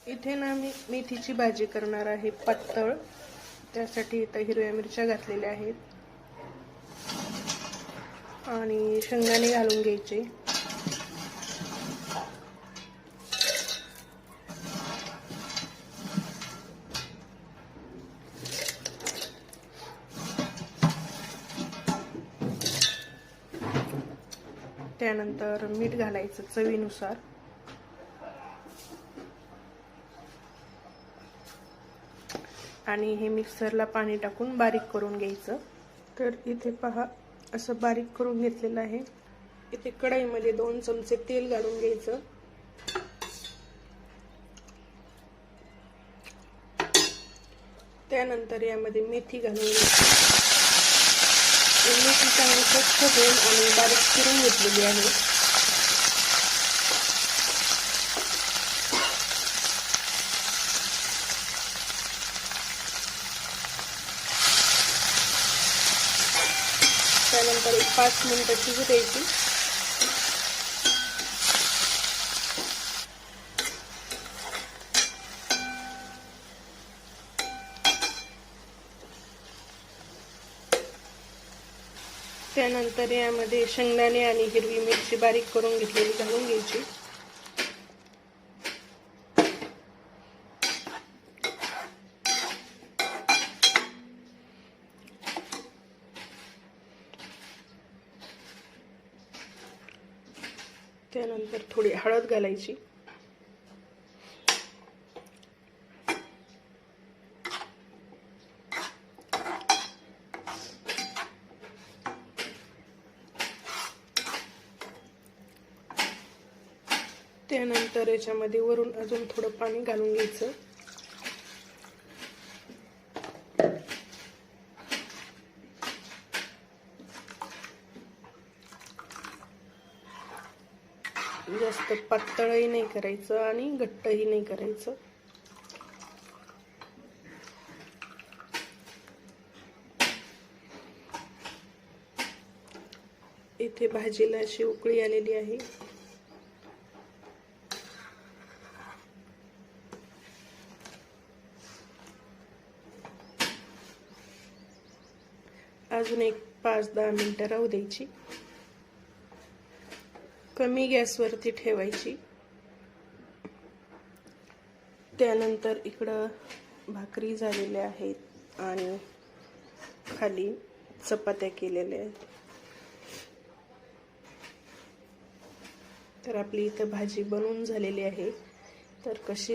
इथे ना मी मेथीची भाजी करणार आहे पातळ। त्यासाठी इथे हिरव्या मिरच्या घातलेल्या आहेत आणि शेंगदाणे घालून घ्यायचे। त्यानंतर मीठ घालायचं चवीनुसार। आणि हे मिक्सरला पाणी टाकून बारीक करून घ्यायचं। तर इथे पहा असं बारीक करून घेतलेलं आहे। इथे कढईमध्ये 2 चमचे तेल घालून घ्यायचं। त्यानंतर यामध्ये मेथी घालून घ्यायची। मेथी चांगली स्वच्छ धुवून आणि बारीक करून घेतलेली आहे। त्यानंतर 5 मिनिटं शिजू द्यायची। त्यानंतर यामध्ये शेंगदाणे आणि हिरवी मिरची बारीक करून घेतलेली घालून घ्यायची। त्यानंतर थोडी हळद घालायची। त्यानंतर याच्यामध्ये वरून अजून थोडं पाणी घालून घ्यायचं। जास्त पातळही नाही करायचं आणि घट्टही नाही करायचं। इथे भाजीला अशी उकळी आलेली आहे। अजून एक 5-10 मिनिटं राहू द्यायची। कमी गॅसवरती ठेवायची। त्यानंतर इकडं भाकरी झालेल्या आहेत आणि खाली चपात्या केलेल्या आहेत। तर आपली इथं भाजी बनवून झालेली आहे। तर कशी